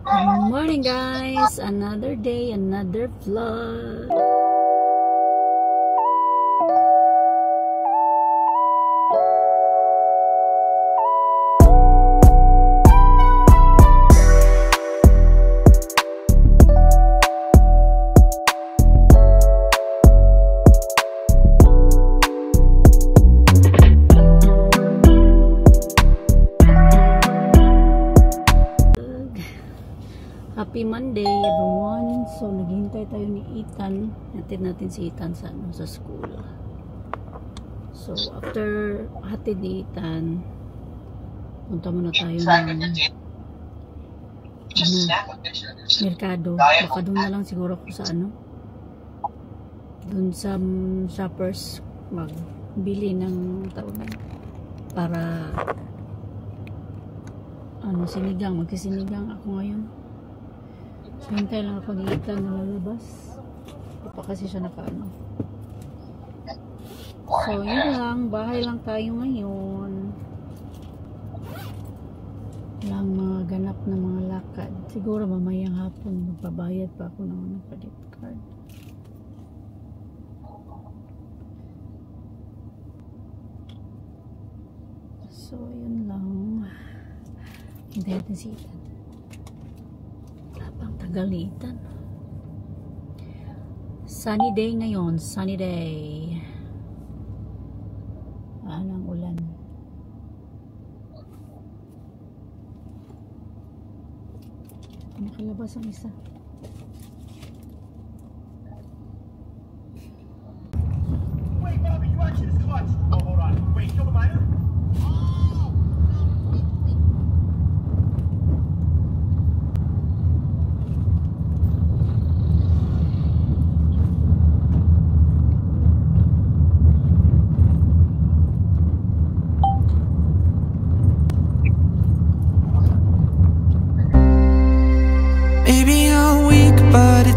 Good morning guys, another day, another vlog. Happy Monday everyone. So naghihintay tayo ni Ethan. Hatid natin si Ethan sa school. So after hatid ni Ethan, punta muna tayo ng merkado. Baka doon na lang siguro ako sa doon sa shoppers magbili ng tawag para magkisinigang ako ngayon. So, hintay lang ako ni Ethan na lalabas. Hindi pa kasi siya So, yun lang. Bahay lang tayo ngayon. Lang mga ganap na mga lakad. Siguro mamayang hapon magpabayad pa ako ng credit card. So, yun lang. Hintay natin si Ethan. Pang tagalitan. Sunny day ngayon, sunny day. Ang ulan. Nakalabas ang isa. Wait, Bobby, you actually just clutch. Oh, hold on. Wait, kill the miner?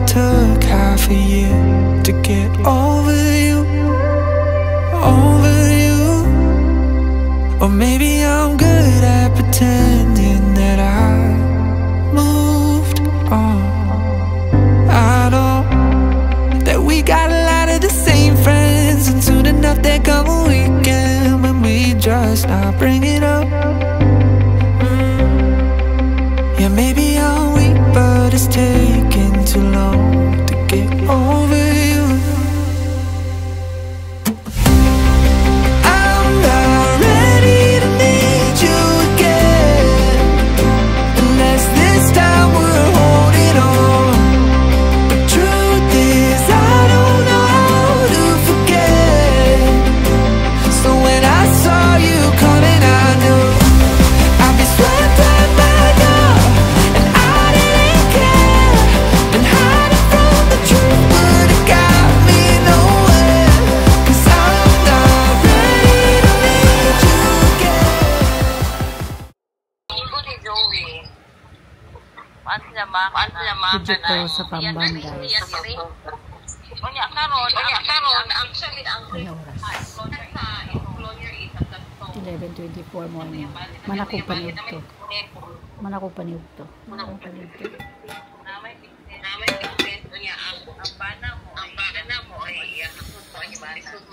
Took half a year to get over you, or maybe I'm good at pretending that I moved on. I know that we got a lot of the same friends, and soon enough there come a weekend when we just not bring it up. Yeah, maybe I'm weak, but it's taking too long to get over you. I'm not ready to need you again, unless this time we're holding on. The truth is I don't know how to forget. So when I saw you coming, I knew I'd be swept right back up, and I didn't care, and hiding from the truth would have got me nowhere. 'Cause I'm not ready to meet you again. Video ko sa Pamban guys. Kaya oras 11:24 morning. Manako paniog to.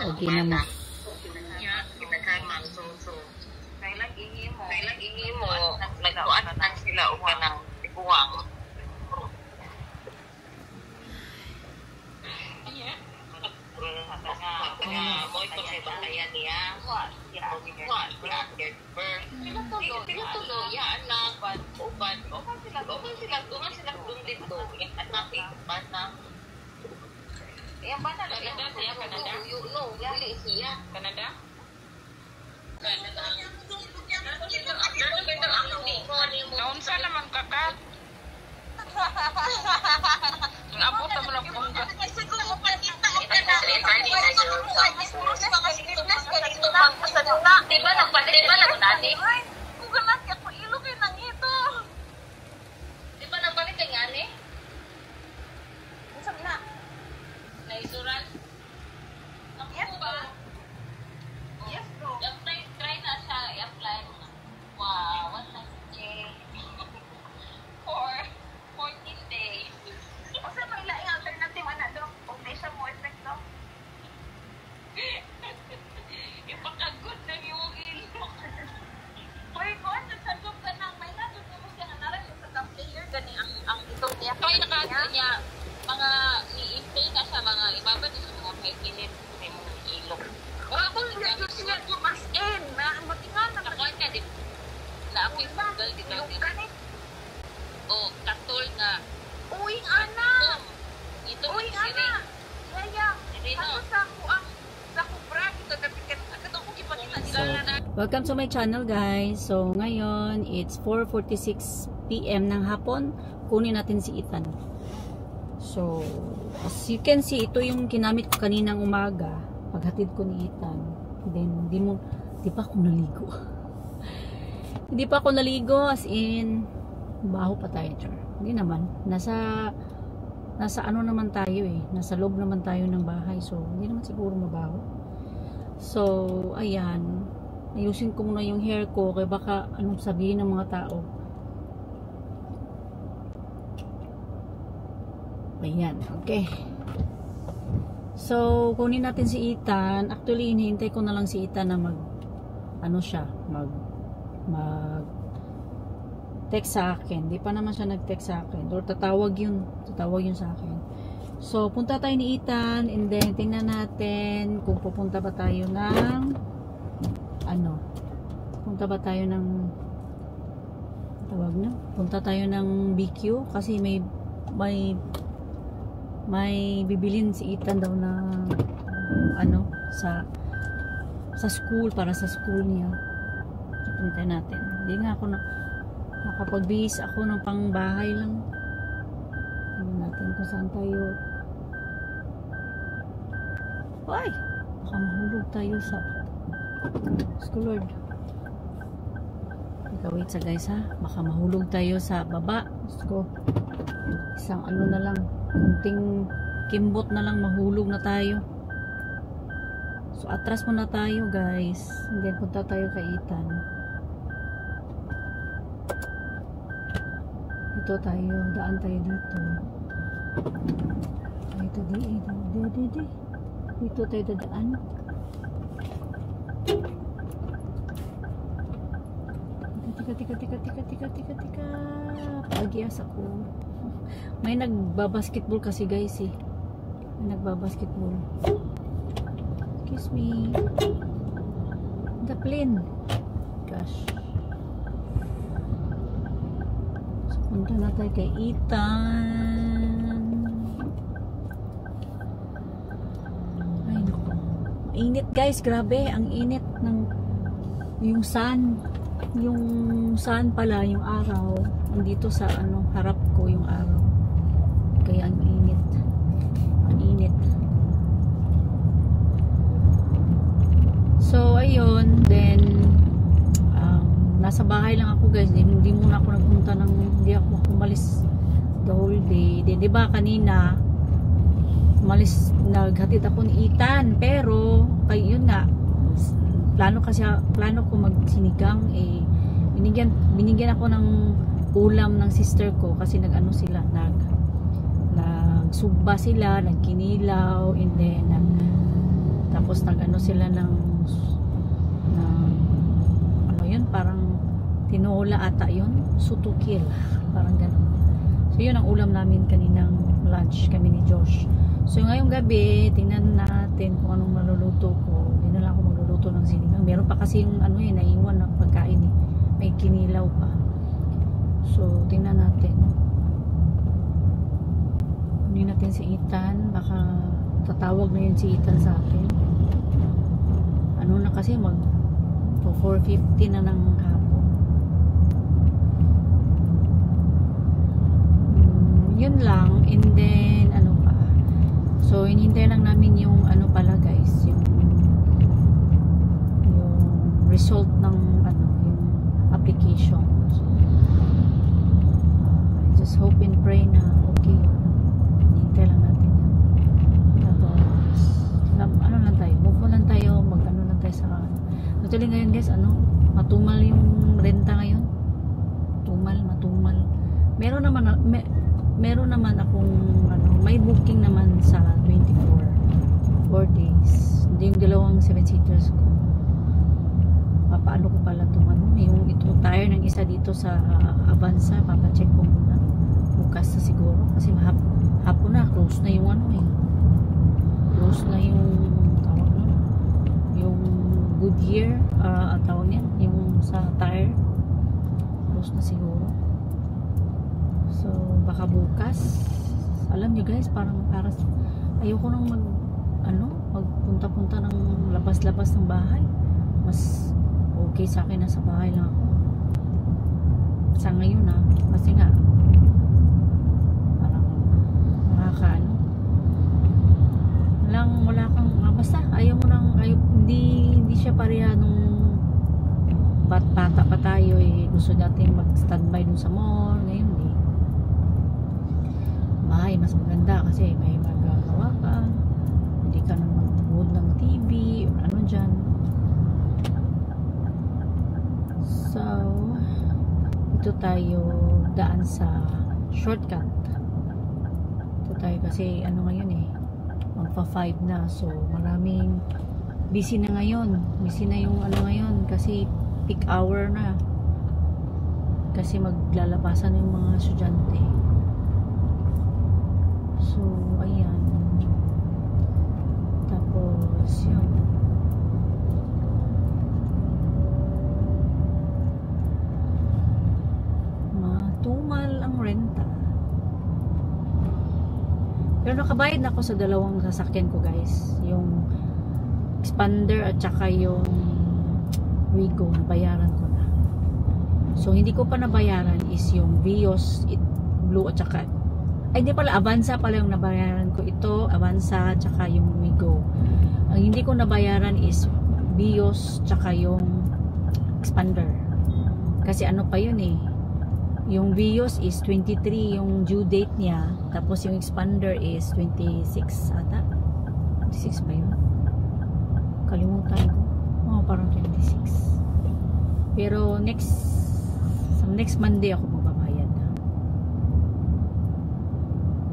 Okay na mo. Kailang ihimo, nagkuan na sila o kanang tiguang. Mo ito sa bahayan niya. Tinutulo, ya anak, uban, uman sila dito. Yung anak, bana. Yung bana, Canada siya, Canada? No, gali siya. Canada? Naunsa naman kaka? Nabot mo lang bongga. Diba nagpalit dati? Kung ganat ka po ilo kayo nang ito. Diba nagpalit kayo nga ni? Masam na. Naisuran? Yes ba? Yes bro. Try na siya i-apply. Wow, what a J. 4. Unya, mga i-impay na sa mga ibaba sa mga may init may mga ilok. O ako yung sila yung mas in na matingan na kakuan ka di na ako yung tanggal di ba di o katol na Uy, ana! ito Uy, ana! Yaya! Ano sa ako ang sa kubra dito dapat ako kung ipakita nila na Welcome to my channel guys. So ngayon it's 4:46 PM ng hapon. Kunin natin si Ethan. So as you can see, ito yung kinamit ko kaninang umaga paghatid ko ni Ethan. Then di pa ako naligo. Hindi pa ako naligo, as in baho pa tayo, char. Hindi naman, nasa ano naman tayo eh, nasa loob naman tayo ng bahay, so hindi naman siguro mabaho. So ayan, ayusin ko muna yung hair ko kaya baka anong sabihin ng mga tao. Ayan, okay. So kunin natin si Ethan. Actually hinihintay ko na lang si Ethan na mag text sa akin. Di pa naman siya nag-text sa akin. Or tatawag yun sa akin. So punta tayo ni Ethan and then tingnan natin kung pupunta ba tayo ng punta tayo ng BQ kasi may bibilin si Ethan daw na sa school, para sa school niya. Punta natin. Hindi nga ako makapagbihis ako ng pangbahay lang. Tingnan natin kung saan tayo. Ay! Baka mahulog tayo sa school, Lord. Wait sa guys ha. Baka mahulog tayo sa baba. Let's go. Isang na lang. Kunting kimbot na lang, mahulog na tayo. So atras muna tayo guys. And then punta tayo kay Ethan. Dito tayo, daan tayo dito. Dito tayo dadaan. Tika. Pagias ako. May nagbabasketball kasi guys eh. May nagbabasketball. Excuse me. The plane. Gosh. So, punta na tayo kay Ethan. Ay naku. Init guys. Grabe. Ang init ng yung sun. Yung sun pala, yung araw. Nandito sa harap ko yung araw. Kaya ang init. Ang init. So ayun, then nasa bahay lang ako guys. Hindi muna ako nagpunta hindi ako umalis the whole day. Di ba kanina naghatid ako ni Ethan, pero yun nga, plano ko magsinigang eh. Binigyan ako ng ulam ng sister ko kasi sila nagsugba sila, nagkinilaw, and then tapos sila ng yun, parang tinola ata yun, sutukil, parang ganun. So yun ang ulam namin kaninang lunch, kami ni Josh. So ngayong gabi tingnan natin kung anong maluluto ko. Hindi na lang ako magluluto ng sinigang. Meron pa kasi yung naiwan na pagkain eh. May kinilaw pa. So tingnan natin. Kunin natin si Ethan. Baka tatawag na yun si Ethan sa akin. Na kasi 4:50 na ng hapon. Yun lang. And then so hinihintay lang namin yung pala guys, yung result ng yung application. So, I just hope and pray na okay yun. Hinihintay lang natin yun. Tapos lang tayo, move on lang tayo, lang tayo sa actually ngayon guys, matumal yung renta ngayon. Matumal. Meron naman akong may booking naman sa 4 days. Hindi yung dalawang 7-seaters ko. Papaano ko pala itong yung itong tire ng isa dito sa Avanza, papacheck ko muna. bukas na siguro kasi hapon na, close na yung ano eh, close na yung tawag nun, yung Goodyear tawag niyan, yung sa tire, close na siguro. So baka bukas, alam niyo guys, parang ayoko nang magpunta-punta ng labas-labas ng bahay. Mas okay sa akin na sa bahay lang ako sa ngayon kasi nga parang wala kang basta hindi siya pareha nung bata pa tayo eh, gusto natin mag standby dun sa mall. Ngayon bahay mas maganda kasi may magagawa ka, hindi ka nang mag-mode ng TV o ano dyan. So ito tayo daan sa shortcut. Ito tayo kasi ngayon eh, magpa 5 na, so maraming busy na ngayon, busy na yung ngayon kasi peak hour na, kasi maglalabasan yung mga estudyante. So ayan, tapos yun, matumal ang renta. Pero nakabayad na ako sa dalawang sasakyan ko guys, yung Expander at saka yung Wigo, nabayaran ko na. So hindi ko pa nabayaran is yung Vios Blue at saka hindi pala, Avanza pala yung nabayaran ko. Ito, Avanza at saka yung Wigo. Ang hindi ko nabayaran is Vios tsaka yung Expander, kasi ano pa yun eh, yung Vios is 23 yung due date niya, tapos yung Expander is 26 ata, 26 ba yun? Kalimutan ko. Parang 26. Pero next Monday ako magbabayad na.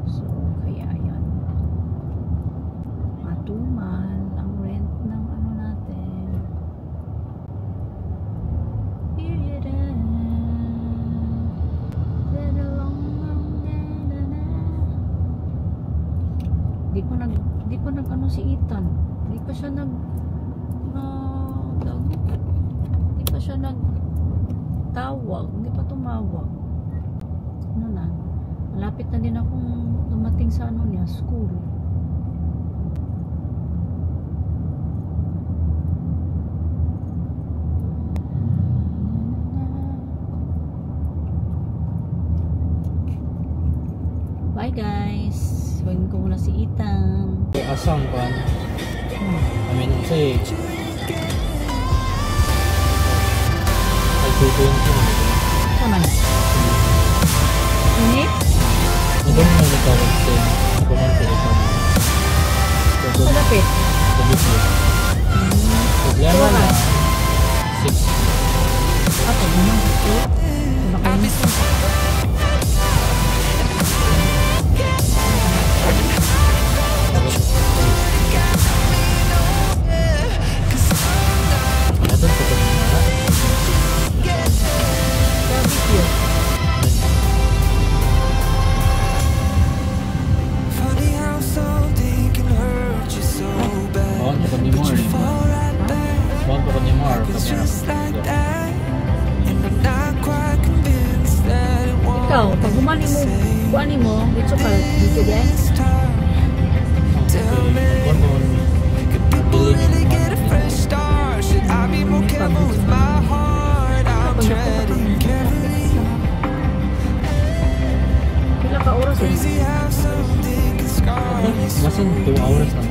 So kaya ayan, matumal ang rent ng natin. Di pa nag si Ethan. Di pa siya nagtawag, hindi pa tumawag. Malapit na din akong dumating sa niya, school. Bye guys, huwagin ko muna si Ethan. Asam kan? Kasi Saan? Ini? Ito na nagkakaroon din. Ako man telephone. Malapit? Problema na 6. Ako naman. Ikaw, pag humani mo, kuhanin mo, dito ka, dito din. Pila ka oras eh? Masin 2 hours na.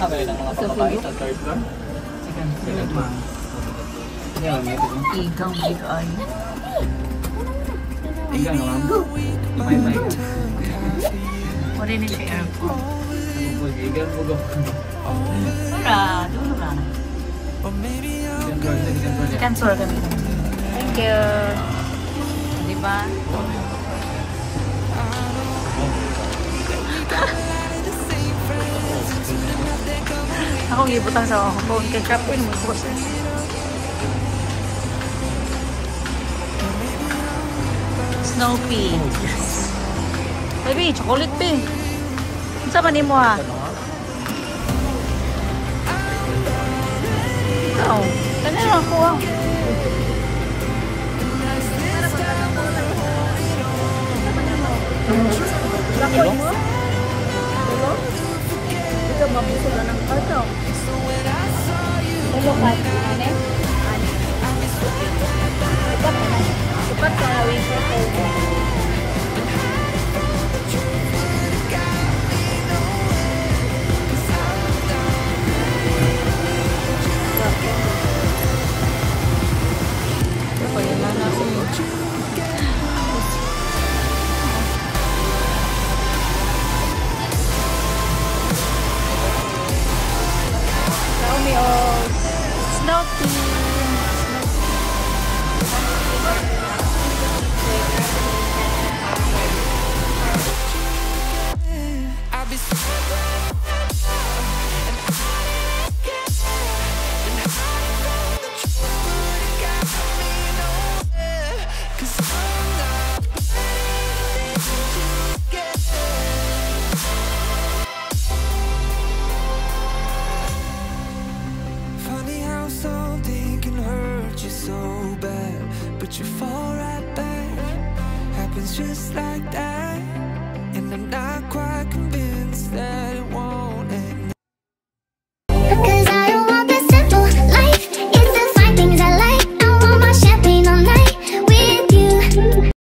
Kayo ng mga papabayad sa third floor? Second floor. Yeah, maybe. Igang big eye. Igang naman. May. Wala rin sa aircon. Igang bugo. Para, doon na. Second floor kami. Thank you. Diba? Ako gibutang sa phone kay Kapoy mo po. Snoopy. Baby, chocolate pe. Unsa man nimo ha? Ikaw, kanina ako ah. Lakoy mo? Ito mabuso na ng kato. Hello, Kat. Ano? Supat ka na wait for so bad, but you fall right back. Happens just like that.